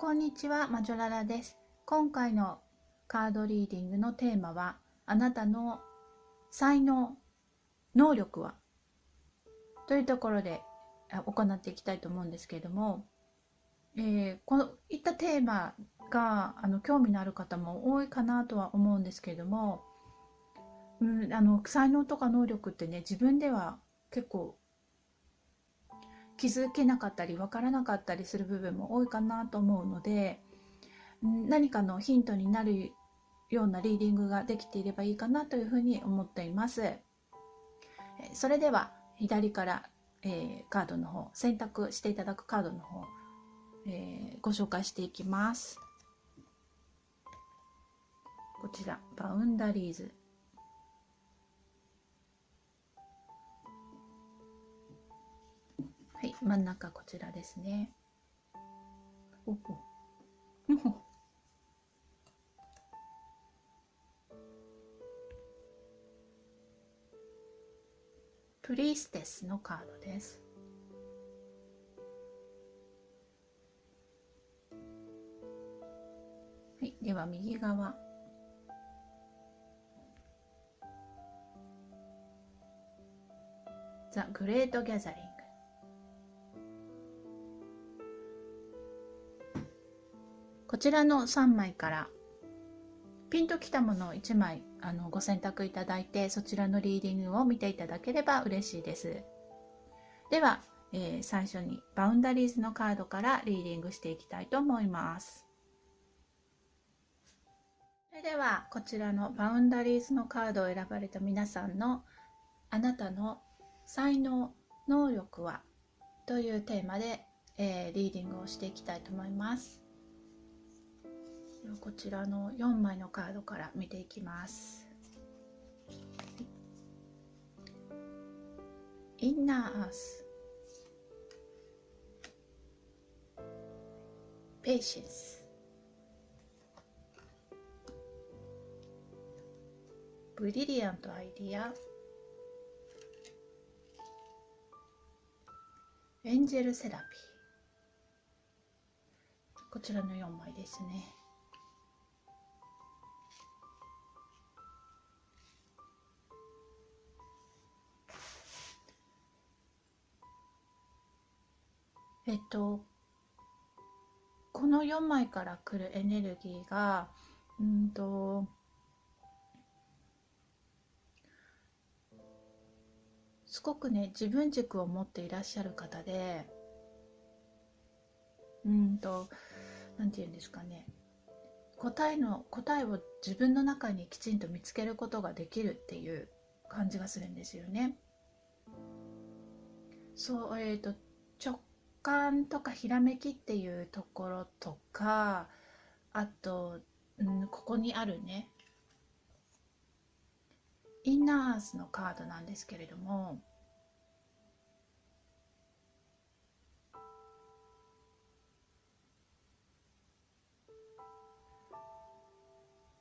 こんにちは、マジョララです。今回のカードリーディングのテーマは、あなたの才能、能力はというところで行っていきたいと思うんですけれども、こういったテーマが興味のある方も多いかなとは思うんですけれども、才能とか能力ってね、自分では結構気づけなかったり分からなかったりする部分も多いかなと思うので、何かのヒントになるようなリーディングができていればいいかなというふうに思っています。それでは左から、カードの方、選択していただくカードの方、ご紹介していきます。こちら、バウンダリーズ。はい、真ん中こちらですね。おおプリーステスのカードです。はい、では右側。ザ・グレート・ギャザリング。こちらの3枚からピンときたものを1枚ご選択いただいて、そちらのリーディングを見ていただければ嬉しいです。では、最初にバウンダリーズのカードからリーディングしていきたいと思います。それではこちらのバウンダリーズのカードを選ばれた皆さんのあなたの才能、能力はというテーマで、リーディングをしていきたいと思います。こちらの4枚のカードから見ていきます。インナーアース、ペーシェンス、ブリリアントアイディア、エンジェルセラピー。こちらの4枚ですね。この4枚から来るエネルギーがすごくね、自分軸を持っていらっしゃる方で、なんて言うんですかね、答えを自分の中にきちんと見つけることができるっていう感じがするんですよね。そう、直感とかひらめきっていうところとか、あと、ここにあるね、インナーアースのカードなんですけれども、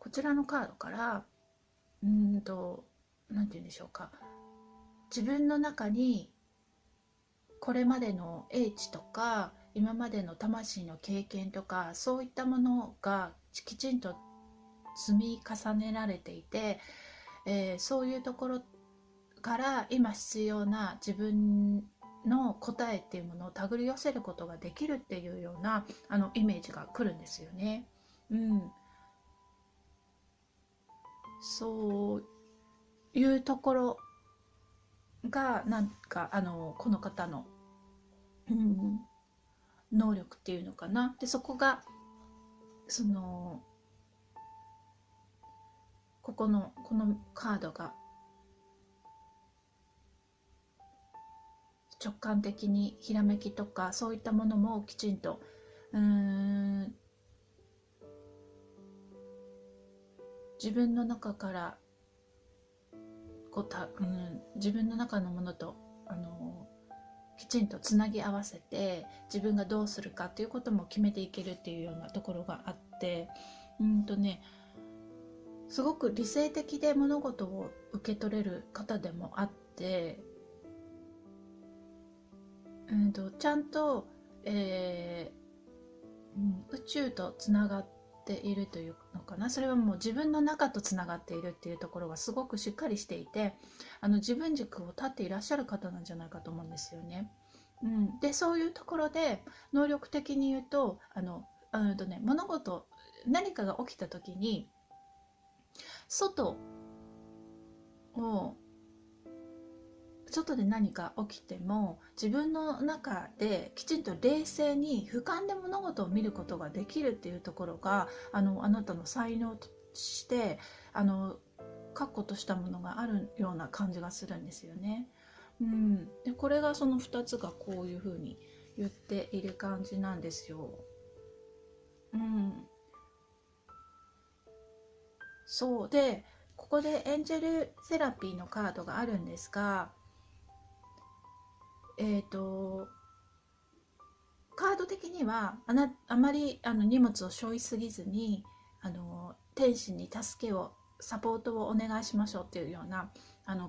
こちらのカードからなんて言うんでしょうか、自分の中にこれまでの英知とか今までの魂の経験とかそういったものがきちんと積み重ねられていて、そういうところから今必要な自分の答えっていうものを手繰り寄せることができるっていうようなイメージが来るんですよね。うん、そういうところがなんかこの方の、うん、能力っていうのかな。でそこがそのこのカードが直感的にひらめきとかそういったものもきちんと自分の中から自分の中のものときちんとつなぎ合わせて自分がどうするかっていうことも決めていけるっていうようなところがあって、すごく理性的で物事を受け取れる方でもあって、ちゃんと、宇宙とつながっているというのかな、それはもう自分の中とつながっているっていうところがすごくしっかりしていて、自分軸を立っていらっしゃる方なんじゃないかと思うんですよね。でそういうところで能力的に言うと物事何かが起きた時に外を外で何か起きても自分の中できちんと冷静に俯瞰で物事を見ることができるっていうところがあなたの才能として確固としたものがあるような感じがするんですよね。でこれがその2つがこういうふうに言っている感じなんですよ。そうでここでエンジェルセラピーのカードがあるんですが、カード的にはあまり荷物を背負いすぎずに天使に助けをサポートをお願いしましょうっていうような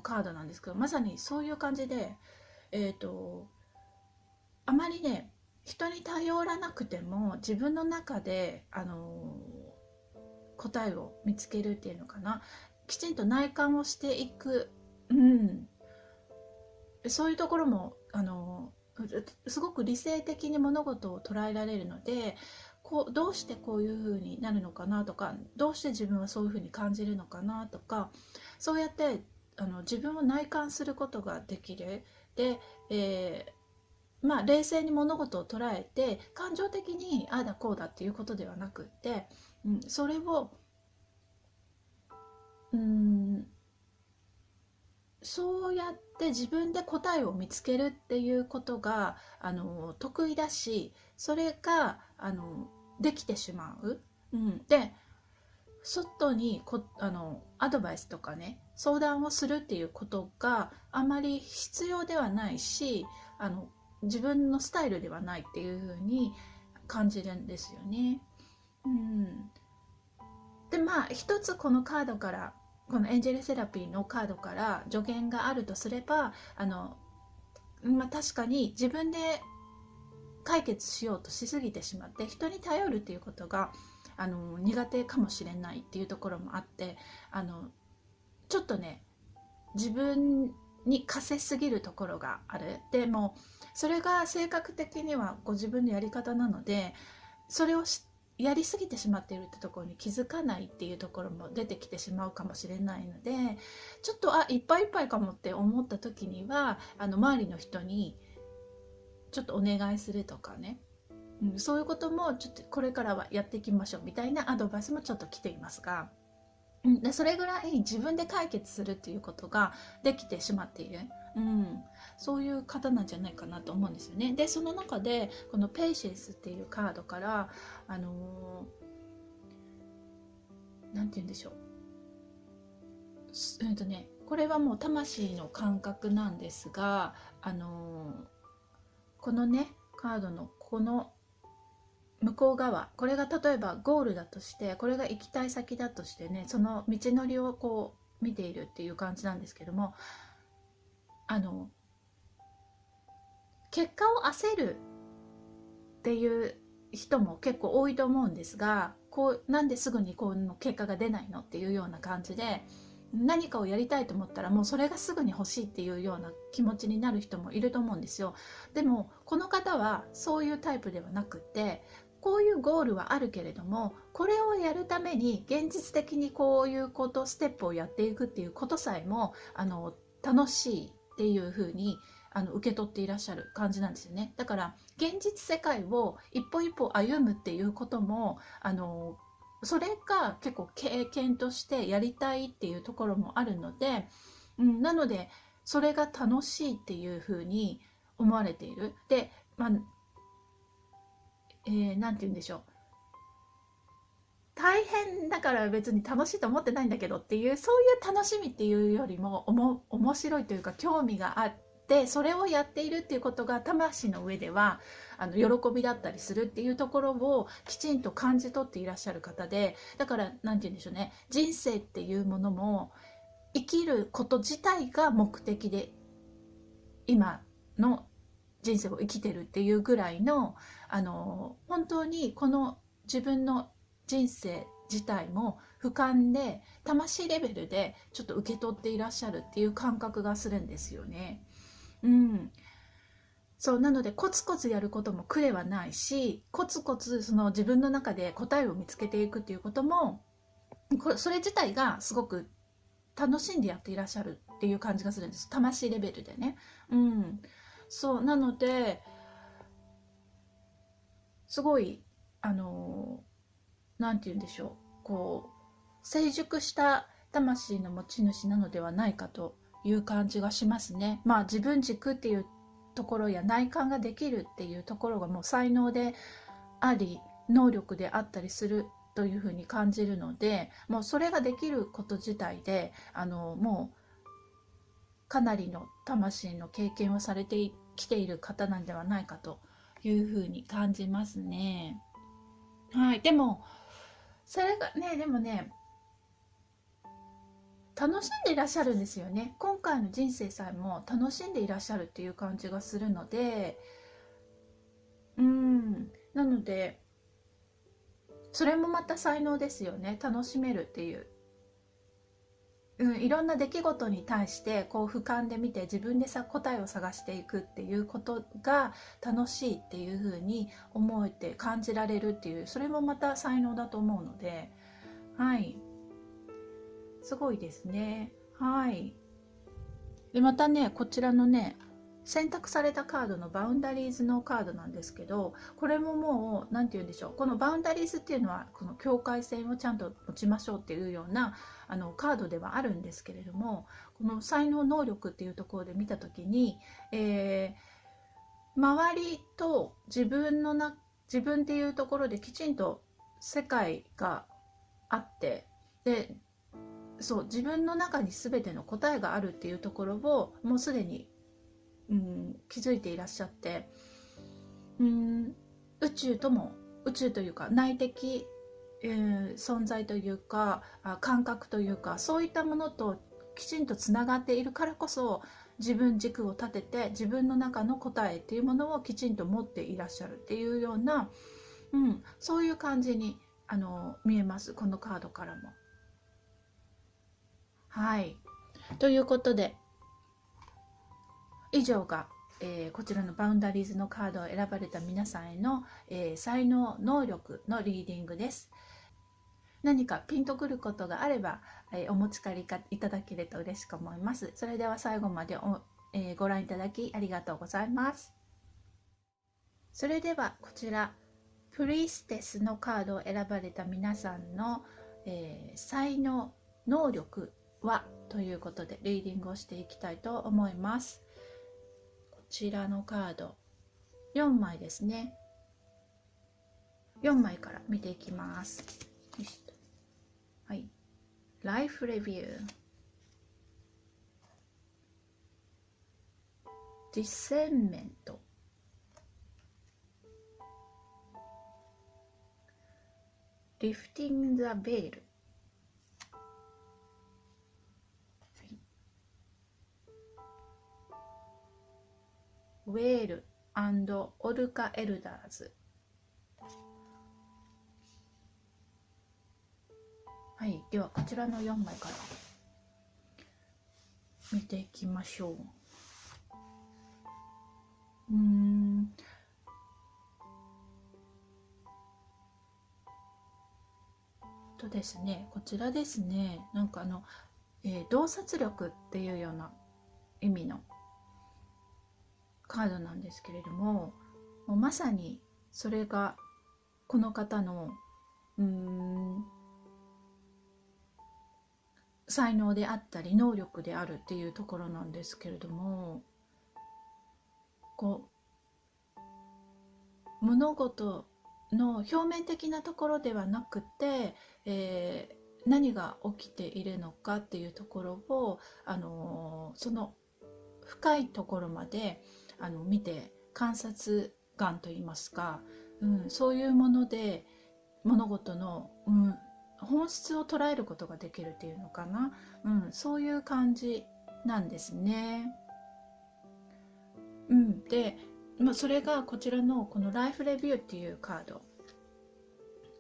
カードなんですけど、まさにそういう感じで、あまりね人に頼らなくても自分の中で答えを見つけるっていうのかな、きちんと内観をしていく、そういうところもすごく理性的に物事を捉えられるので、どうしてこういう風になるのかなとか、どうして自分はそういう風に感じるのかなとか、そうやって自分を内観することができる。で、冷静に物事を捉えて感情的にああだこうだっていうことではなくって、それをそうやって自分で答えを見つけるっていうことが得意だし、それができてしまう。で外にアドバイスとかね相談をするっていうことがあまり必要ではないし、自分のスタイルではないっていう風に感じるんですよね。で一つこのカードからこのエンジェルセラピーのカードから助言があるとすれば確かに自分で解決しようとしすぎてしまって人に頼るっていうことが苦手かもしれないっていうところもあって、ちょっとね自分に課せすぎるところがある。でもそれが性格的にはご自分のやり方なので、それをやりすぎてしまっているってところに気づかないっていうところも出てきてしまうかもしれないので、ちょっといっぱいいっぱいかもって思った時には周りの人にちょっとお願いするとかね、そういうこともちょっとこれからはやっていきましょうみたいなアドバイスもちょっと来ていますが、でそれぐらい自分で解決するっていうことができてしまっている、そういう方なんじゃないかなと思うんですよね。でその中でこのペイシェンスっていうカードからなんて言うんでしょう、これはもう魂の感覚なんですが、このねカードのこの向こう側、これが例えばゴールだとして、これが行きたい先だとしてね、その道のりをこう見ているっていう感じなんですけども、結果を焦るっていう人も結構多いと思うんですが、なんですぐにこの結果が出ないのっていうような感じで、何かをやりたいと思ったらもうそれがすぐに欲しいっていうような気持ちになる人もいると思うんですよ。でもこの方はそういうタイプではなくて、こういうゴールはあるけれども、これをやるために現実的にこういうことステップをやっていくっていうことさえも楽しいっていう風に受け取っていらっしゃる感じなんですよね。だから現実世界を一歩一歩歩むっていうこともそれが結構経験としてやりたいっていうところもあるので、なのでそれが楽しいっていう風に思われている。で、なんて言うんでしょう、大変だから別に楽しいと思ってないんだけどっていう、そういう楽しみっていうよりも面白いというか興味があって、それをやっているっていうことが魂の上では喜びだったりするっていうところをきちんと感じ取っていらっしゃる方で、だからなんて言うんでしょうね、人生っていうものも生きること自体が目的で今の人生を生きてるっていうぐらいの、本当にこの自分の人生自体も俯瞰で魂レベルでちょっと受け取っていらっしゃるっていう感覚がするんですよね。うん、そうなのでコツコツやることも苦ではないし、コツコツその自分の中で答えを見つけていくっていうことも、それ自体がすごく楽しんでやっていらっしゃるっていう感じがするんです。魂レベルでね。うん。そうなので、すごいなんて言うんでしょう、こう成熟した魂の持ち主なのではないかという感じがしますね。まあ自分軸っていうところや内観ができるっていうところがもう才能であり能力であったりするというふうに感じるので、もうそれができること自体でもうかなりの魂の経験をされてきている方なんではないかというふうに感じますね。はい、でもそれがね、でもね、楽しんでいらっしゃるんですよね。今回の人生さえも楽しんでいらっしゃるっていう感じがするので、なので、それもまた才能ですよね。楽しめるっていう。いろんな出来事に対してこう俯瞰で見て自分で答えを探していくっていうことが楽しいっていう風に思えて感じられるっていう、それもまた才能だと思うので、はい、すごいですね。はい。でまたね、こちらのね、選択されたカードのバウンダリーズのカードなんですけど、これももう何て言うんでしょう、このバウンダリーズっていうのはこの境界線をちゃんと持ちましょうっていうようなカードではあるんですけれども、この才能能力っていうところで見た時に、周りと自分っていうところできちんと世界があって、でそう自分の中に全ての答えがあるっていうところをもうすでに、気づいていらっしゃって、宇宙とも宇宙というか内的、存在というか感覚というか、そういったものときちんとつながっているからこそ、自分軸を立てて自分の中の答えっていうものをきちんと持っていらっしゃるっていうような、そういう感じに見えます、このカードからも。はい。ということで、以上が、こちらのバウンダリーズのカードを選ばれた皆さんへの、才能能力のリーディングです。何かピンとくることがあれば、お持ち帰りいただけると嬉しく思います。それでは最後までご覧いただきありがとうございます。それではこちらプリーステスのカードを選ばれた皆さんの、才能能力はということでリーディングをしていきたいと思います。こちらのカード4枚ですね。4枚から見ていきます。はい。ライフレビュー、ディセンメント、リフティング・ザ・ベール、ウェール&オルカ・エルダーズ。はい、ではこちらの4枚から見ていきましょう。ですね、こちらですね、なんか洞察力っていうような意味のカードなんですけれども、もうまさにそれがこの方の才能であったり能力であるっていうところなんですけれども、こう物事の表面的なところではなくて、何が起きているのかっていうところを、その深いところまで見て、観察眼といいますか、そういうもので物事の、本質を捉えることができるっていうのかな、そういう感じなんですね。でそれがこちらのこのライフレビューっていうカード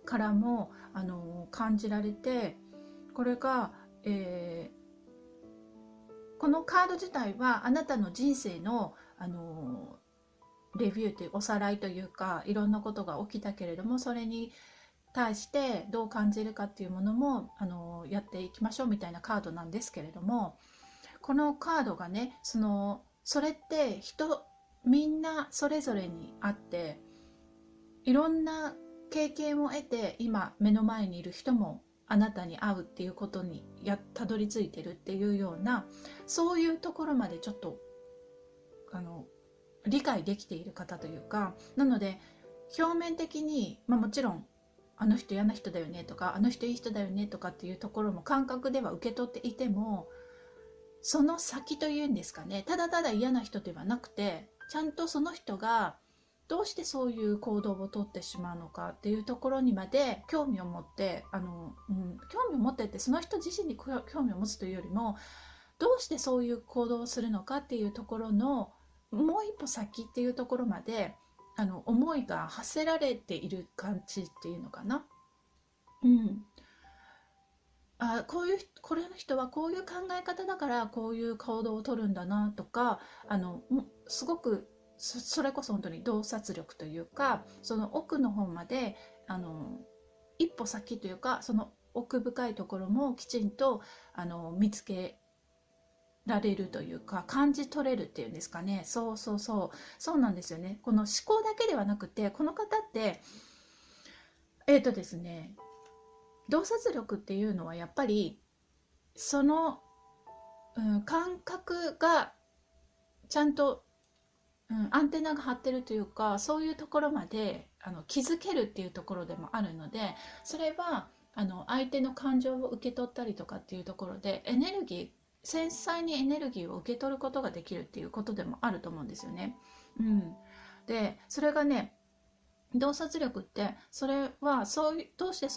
からも感じられて、これが、このカード自体はあなたの人生の、レビューというおさらいというか、いろんなことが起きたけれども、それに対してどう感じるかっていうものもやっていきましょうみたいなカードなんですけれども、このカードがね、それってみんなそれぞれにあって、いろんな経験を得て今目の前にいる人もあなたに会うっていうことにたどり着いてるっていうような、そういうところまでちょっと理解できている方というか、なので表面的に、もちろんあの人嫌な人だよねとか、あの人いい人だよねとかっていうところも感覚では受け取っていても、その先というんですかね、ただただ嫌な人ではなくて、ちゃんとその人がどうしてそういう行動をとってしまうのかっていうところにまで興味を持って、興味を持ってってその人自身に興味を持つというよりも、どうしてそういう行動をするのかっていうところのもう一歩先っていうところまで思いが馳せられている感じっていうのかな。うん、これの人はこういう考え方だからこういう行動をとるんだなとか、すごくそれこそ本当に洞察力というか、その奥の方まで一歩先というか、その奥深いところもきちんと見つけられるというか、感じ取れるっていうんですかね。そうなんですよね。この思考だけではなくて、この方ってですね、洞察力っていうのはやっぱりその、感覚がちゃんと、アンテナが張ってるというか、そういうところまで気づけるっていうところでもあるので、それは相手の感情を受け取ったりとかっていうところで、繊細にエネルギーを受け取ることができるっていうことでもあると思うんですよね。でそれがね、洞察力って、それはどうして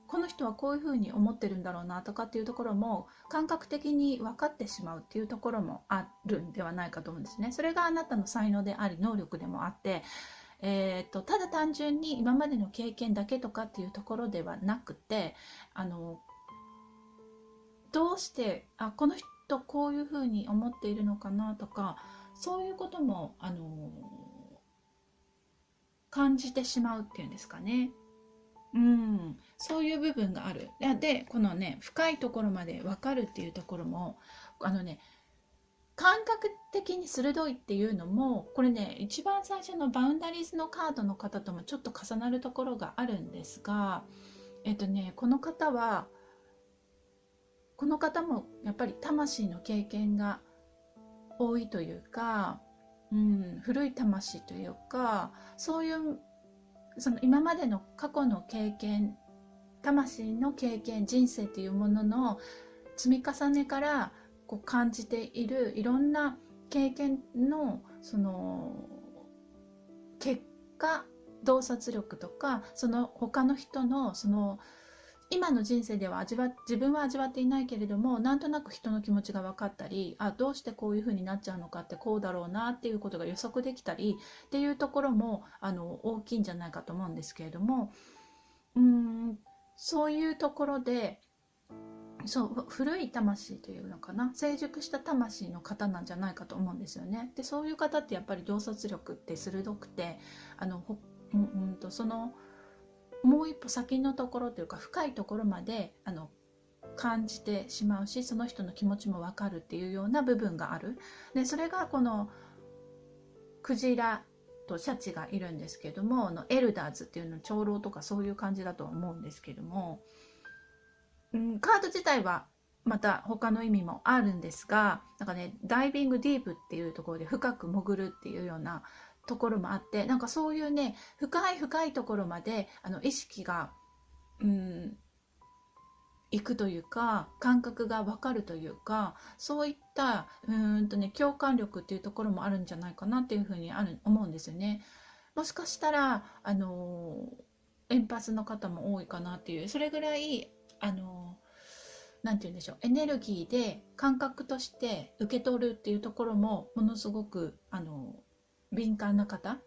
この人はこういうふうに思ってるんだろうなとかっていうところも感覚的に分かってしまうっていうところもあるんではないかと思うんですね。それがあなたの才能であり能力でもあって、ただ単純に今までの経験だけとかっていうところではなくて、どうしてこの人こういうふうに思っているのかなとか、そういうことも感じてしまうっていうんですかね。そういう部分がある。で、このね、深いところまで分かるっていうところも、感覚的に鋭いっていうのも、これね、一番最初のバウンダリーズのカードの方ともちょっと重なるところがあるんですが、この方もやっぱり魂の経験が多いというか、古い魂というか、そういうその今までの過去の経験、魂の経験、人生っていうものの積み重ねからこう感じているいろんな経験のその結果、洞察力とか、その他の人のその今の人生では自分は味わっていないけれども、なんとなく人の気持ちが分かったり、どうしてこういう風になっちゃうのかって、こうだろうなっていうことが予測できたりっていうところも大きいんじゃないかと思うんですけれども、うーんそういうところで、古い魂というのかな、成熟した魂の方なんじゃないかと思うんですよね。でそういう方ってやっぱり洞察力って鋭くて、そのもう一歩先のところというか、深いところまで感じてしまうし、その人の気持ちも分かるっていうような部分がある。でそれがこのクジラとシャチがいるんですけども、エルダーズっていうのは長老とかそういう感じだと思うんですけども、カード自体はまた他の意味もあるんですが、なんかね、ダイビングディープっていうところで深く潜るっていうようなところもあって、なんかそういうね、深い深いところまで意識が、行くというか、感覚が分かるというか、そういった共感力っていうところもあるんじゃないかなっていうふうに思うんですよね。もしかしたらエンパスの方も多いかなっていう、それぐらいなんて言うんでしょう、エネルギーで感覚として受け取るっていうところもものすごく敏感な方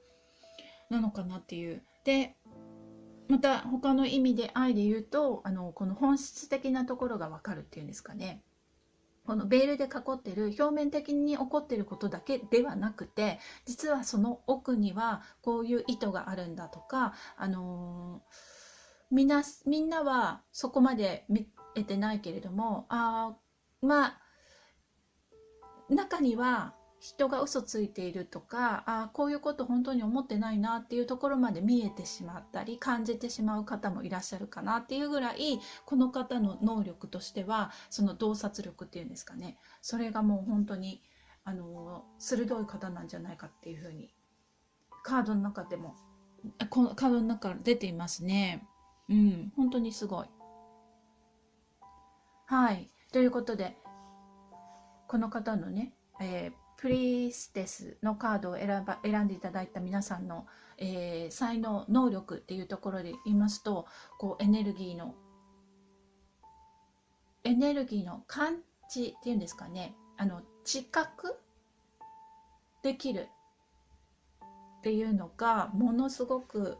なのかなっていう。でまた他の意味で愛で言うとこの本質的なところが分かるっていうんですかね。このベールで囲ってる表面的に起こっていることだけではなくて、実はその奥にはこういう意図があるんだとか、みんなはそこまで見えてないけれども、まあ中には人が嘘ついているとか、こういうこと本当に思ってないなっていうところまで見えてしまったり感じてしまう方もいらっしゃるかなっていうぐらい、この方の能力としてはその洞察力っていうんですかね、それがもう本当に鋭い方なんじゃないかっていうふうにカードの中でもこのカードの中から出ていますね。本当にすごい。はい、ということでこの方のね、プリステスのカードを選んでいただいた皆さんの、才能能力っていうところで言いますと、こうエネルギーの感知っていうんですかね、知覚できるっていうのがものすごく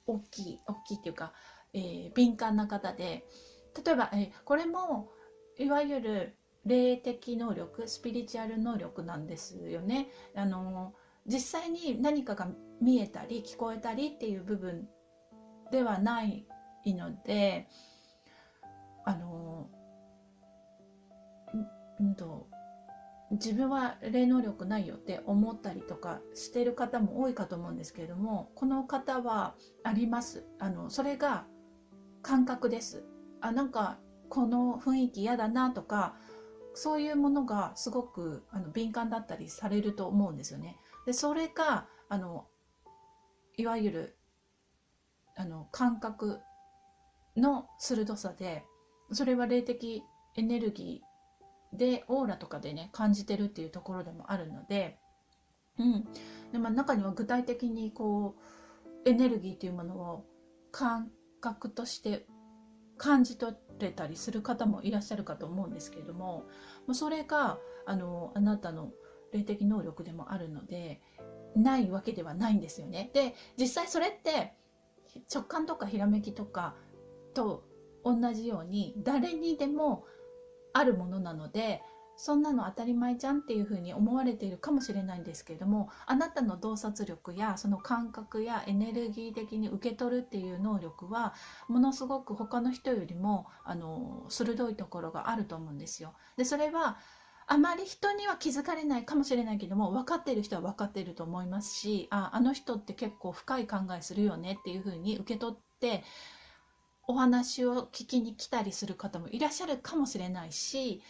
大きいっていうか、敏感な方で、例えば、これもいわゆる霊的能力、スピリチュアル能力なんですよね。実際に何かが見えたり聞こえたりっていう部分ではないので、自分は霊能力ないよって思ったりとかしてる方も多いかと思うんですけれども、この方はあります。それが感覚です。なんかこの雰囲気嫌だなとか、そういうものがすごく敏感だったりされると思うんですよね。でそれがいわゆる感覚の鋭さで、それは霊的エネルギーでオーラとかでね感じてるっていうところでもあるので、で中には具体的にこうエネルギーというものを感覚として感じ取れたりする方もいらっしゃるかと思うんですけれども、それがあなたの霊的能力でもあるので、ないわけではないんですよね。で実際それって直感とかひらめきとかと同じように誰にでもあるものなので、そんなの当たり前じゃんっていうふうに思われているかもしれないんですけれども、あなたの洞察力やその感覚やエネルギー的に受け取るっていう能力はものすごく他の人よりも鋭いところがあると思うんですよ。でそれはあまり人には気づかれないかもしれないけども、分かっている人は分かっていると思いますし、あの人って結構深い考えするよねっていうふうに受け取ってお話を聞きに来たりする方もいらっしゃるかもしれないし、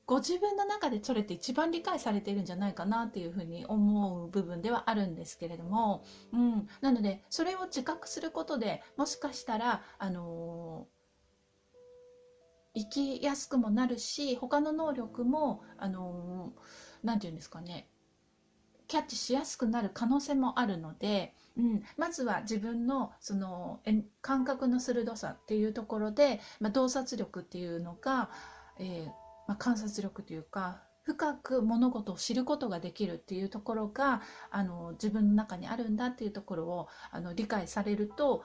ご自分の中でそれって一番理解されているんじゃないかなっていうふうに思う部分ではあるんですけれども、なのでそれを自覚することでもしかしたら生きやすくもなるし、他の能力もなんていうんですかね、キャッチしやすくなる可能性もあるので、まずは自分のその感覚の鋭さっていうところで、洞察力っていうのが、観察力というか深く物事を知ることができるっていうところが自分の中にあるんだっていうところを理解されると、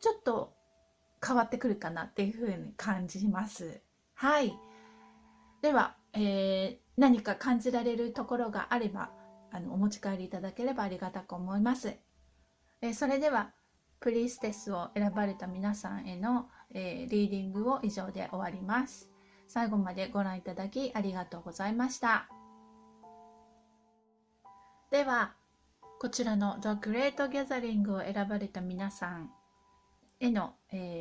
ちょっと変わってくるかなっていうふうに感じます。はい。では、何か感じられるところがあればお持ち帰りいただければありがたく思います。それではプリステスを選ばれた皆さんへの、リーディングを以上で終わります。最後までご覧いただきありがとうございました。ではこちらの The Great Gathering を選ばれた皆さんへの、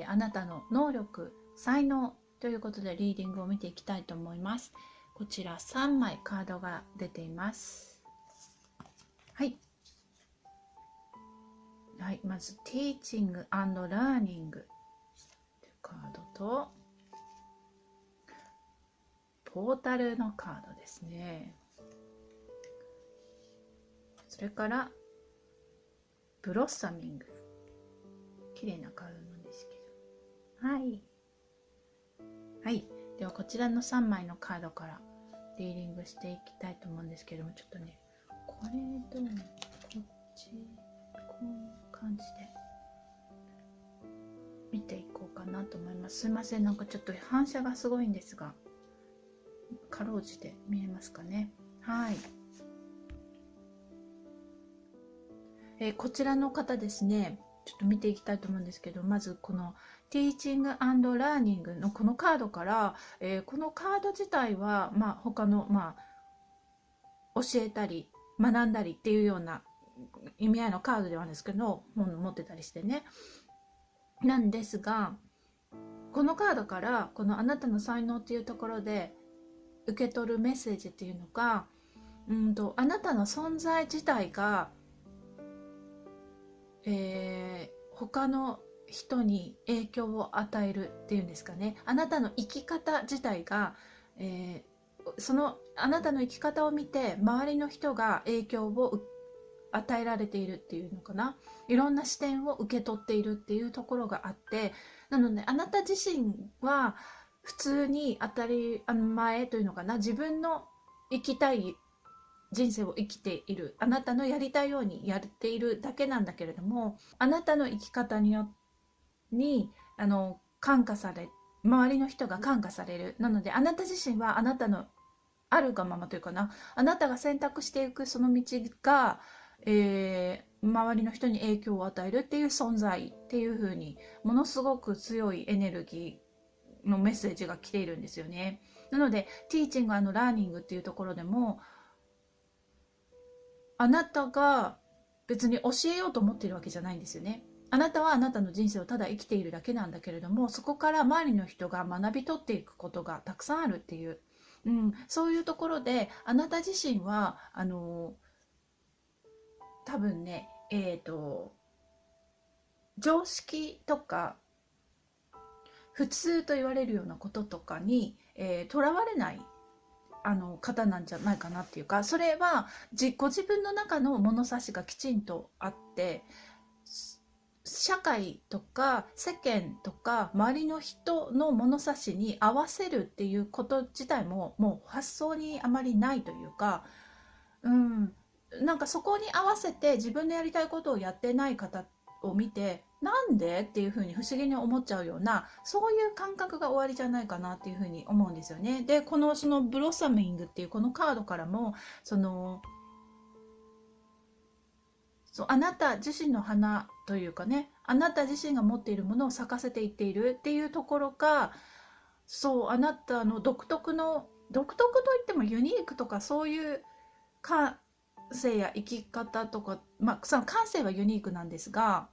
あなたの能力才能ということでリーディングを見ていきたいと思います。こちら3枚カードが出ています。はい、まず Teaching and Learning というカードとポータルのカードですね。それからブロッサミング、綺麗なカードなんですけど、はい、ではこちらの3枚のカードからリーディングしていきたいと思うんですけども、ちょっとねこれとこっちこういう感じで見ていこうかなと思います。すいません、なんかちょっと反射がすごいんですが、かろうじて見えますかね。はい。こちらの方ですね、ちょっと見ていきたいと思うんですけど、まずこのティーチング&ラーニングのこのカードから、このカード自体は、他の、教えたり学んだりっていうような意味合いのカードではあるんですけど、本持ってたりしてね。なんですが、このカードからこのあなたの才能っていうところで受け取るメッセージっていうのが、あなたの存在自体が、他の人に影響を与えるっていうんですかね。あなたの生き方自体が、そのあなたの生き方を見て周りの人が影響を与えられているっていうのかな。いろんな視点を受け取っているっていうところがあって、なのであなた自身は普通に当たり前というのかな、自分の生きたい人生を生きている、あなたのやりたいようにやっているだけなんだけれども、あなたの生き方に感化され、周りの人が感化される。なのであなた自身はあなたのあるがままというかな、あなたが選択していくその道が、周りの人に影響を与えるっていう存在っていう風に、ものすごく強いエネルギーのメッセージが来ているんですよね。なのでティーチング&ラーニングっていうところでも、あなたが別に教えようと思っているわけじゃないんですよね。あなたはあなたの人生をただ生きているだけなんだけれども、そこから周りの人が学び取っていくことがたくさんあるっていう、そういうところであなた自身は多分ね、常識とか普通と言われるようなこととかにとらわれない方なんじゃないかなっていうか、それはご自分の中の物差しがきちんとあって、社会とか世間とか周りの人の物差しに合わせるっていうこと自体ももう発想にあまりないというか、なんかそこに合わせて自分のやりたいことをやってない方を見て、なんでっていうふうに不思議に思っちゃうような、そういう感覚が終わりじゃないかなっていうふうに思うんですよね。でそのブロッサミングっていうこのカードからも、あなた自身の花というかね、あなた自身が持っているものを咲かせていっているっていうところが、あなたの独特といってもユニークとか、そういう感性や生き方とか、その感性はユニークなんですが、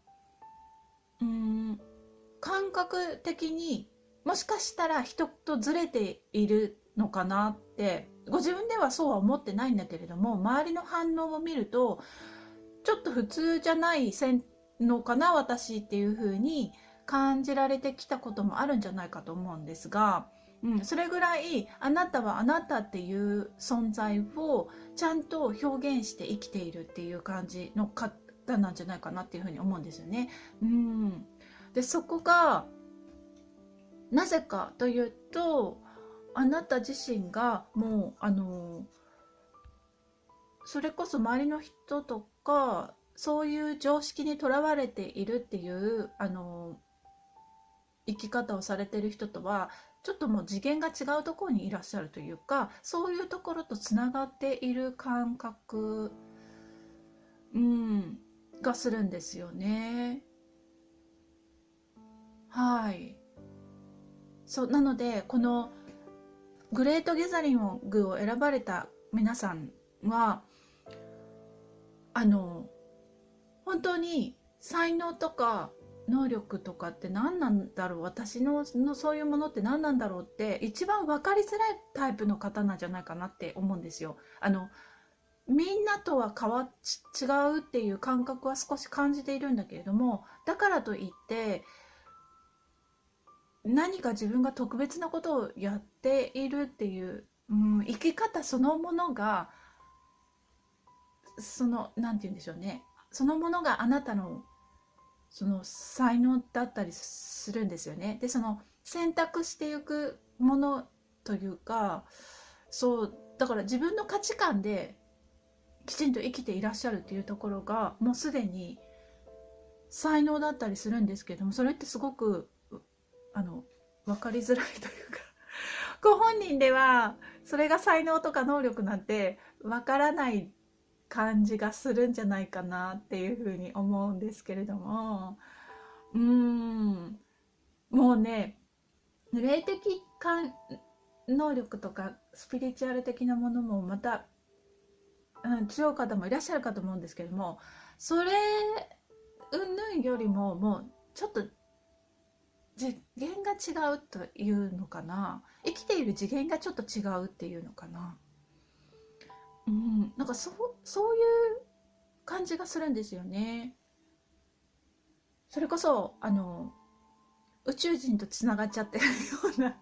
感覚的にもしかしたら人とずれているのかなって、ご自分ではそうは思ってないんだけれども、周りの反応を見るとちょっと普通じゃないのかな私っていう風に感じられてきたこともあるんじゃないかと思うんですが、それぐらいあなたはあなたっていう存在をちゃんと表現して生きているっていう感じの方なんじゃないかなっていうふうに思うんですよね。でそこがなぜかというと、あなた自身がもうそれこそ周りの人とかそういう常識にとらわれているっていう生き方をされてる人とはちょっともう次元が違うところにいらっしゃるというか、そういうところとつながっている感覚、がするんですよね。はい。そうなのでこのグレートギャザリングを選ばれた皆さんは本当に才能とか能力とかって何なんだろう、私のそういうものって何なんだろうって一番分かりづらいタイプの方なんじゃないかなって思うんですよ。みんなとは違うっていう感覚は少し感じているんだけれども、だからといって何か自分が特別なことをやっているっていう、生き方そのものが、なんて言うんでしょうね、そのものがあなたのその才能だったりするんですよね。でその選択していくものというか、だから自分の価値観できちんと生きていらっしゃるっていうところがもうすでに才能だったりするんですけども、それってすごく分かりづらいというかご本人ではそれが才能とか能力なんて分からない感じがするんじゃないかなっていうふうに思うんですけれども、もうね、霊的能力とかスピリチュアル的なものもまた、強い方もいらっしゃるかと思うんですけども、それ云々よりももうちょっと次元が違うというのかな、生きている次元がちょっと違うっていうのかな、なんかそういう感じがするんですよね。それこそ宇宙人とつながっちゃってるような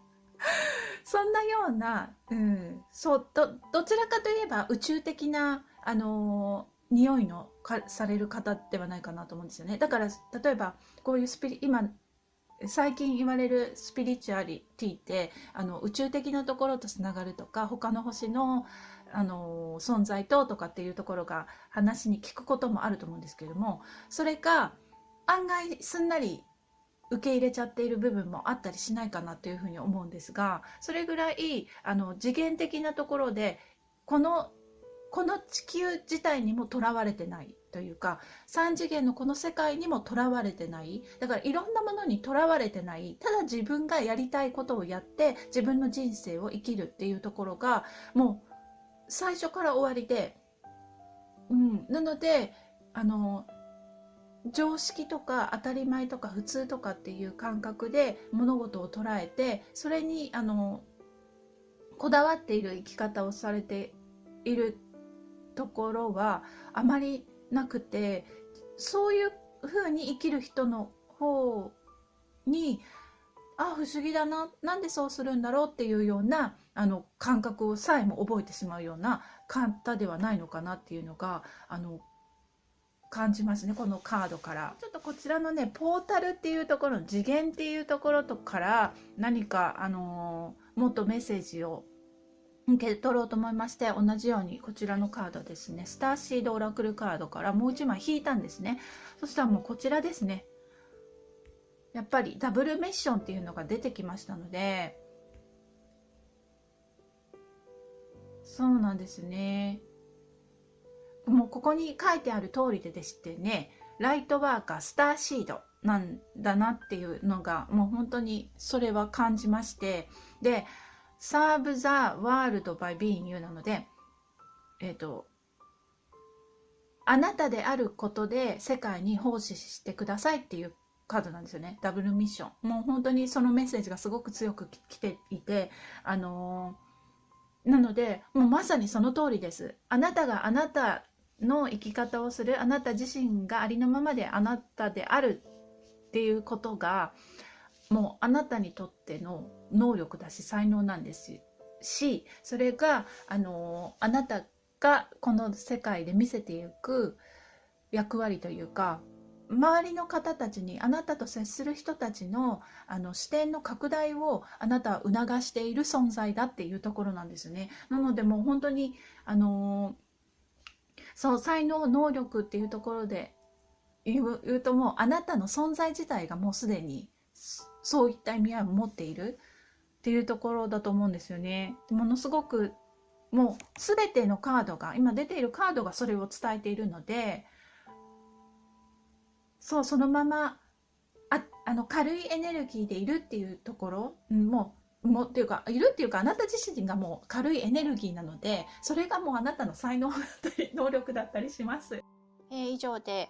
そんなような、どちらかといえば宇宙的な匂いのされる方ではないかなと思うんですよね。だから例えばこういう今最近言われるスピリチュアリティって宇宙的なところとつながるとか、他の星の、存在とかっていうところが話に聞くこともあると思うんですけれども、それが案外すんなり受け入れちゃっている部分もあったりしないかなというふうに思うんですが、それぐらい次元的なところでこの地球自体にもとらわれてないというか、3次元のこの世界にもとらわれてない、だからいろんなものにとらわれてない、ただ自分がやりたいことをやって自分の人生を生きるっていうところがもう最初から終わりで、なので常識とか当たり前とか普通とかっていう感覚で物事を捉えて、それにこだわっている生き方をされているところはあまりなくて、そういう風に生きる人の方に不思議だな、なんでそうするんだろうっていうような感覚をさえも覚えてしまうような方ではないのかなっていうのが感じますね、このカードから。ちょっとこちらのね、ポータルっていうところの次元っていうところとから何かもっとメッセージを受け取ろうと思いまして、同じようにこちらのカードですね、スターシードオラクルカードからもう1枚引いたんですね。そしたらもうこちらですね、やっぱりダブルミッションっていうのが出てきましたので、そうなんですね。もうここに書いてある通りでしてね、ライトワーカースターシードなんだなっていうのがもう本当にそれは感じまして、でServe the world by being you なので、あなたであることで世界に奉仕してくださいっていうカードなんですよね。ダブルミッション。もう本当にそのメッセージがすごく強く来ていて、なのでもうまさにその通りです。あなたがあなたの生き方をする、あなた自身がありのままであなたであるっていうことがもうあなたにとっての能力だし才能なんですし、それがあなたがこの世界で見せていく役割というか、周りの方たちに、あなたと接する人たちの視点の拡大をあなたは促している存在だっていうところなんですね。なのでもう本当にそう才能能力っていうところで言うと、もうあなたの存在自体がもうすでにそういった意味合いを持っているっていうところだと思うんですよね。ものすごくもう全てのカードが、今出ているカードがそれを伝えているので、そのまま軽いエネルギーでいるっていうところ、もっていうかいるっていうか、あなた自身がもう軽いエネルギーなので、それがもうあなたの才能だったり能力だったりします。以上で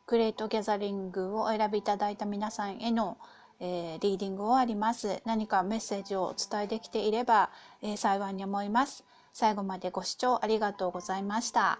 グレートギャザリングをお選びいただいた皆さんへの、リーディングを終わります。何かメッセージをお伝えできていれば、幸いに思います。最後までご視聴ありがとうございました。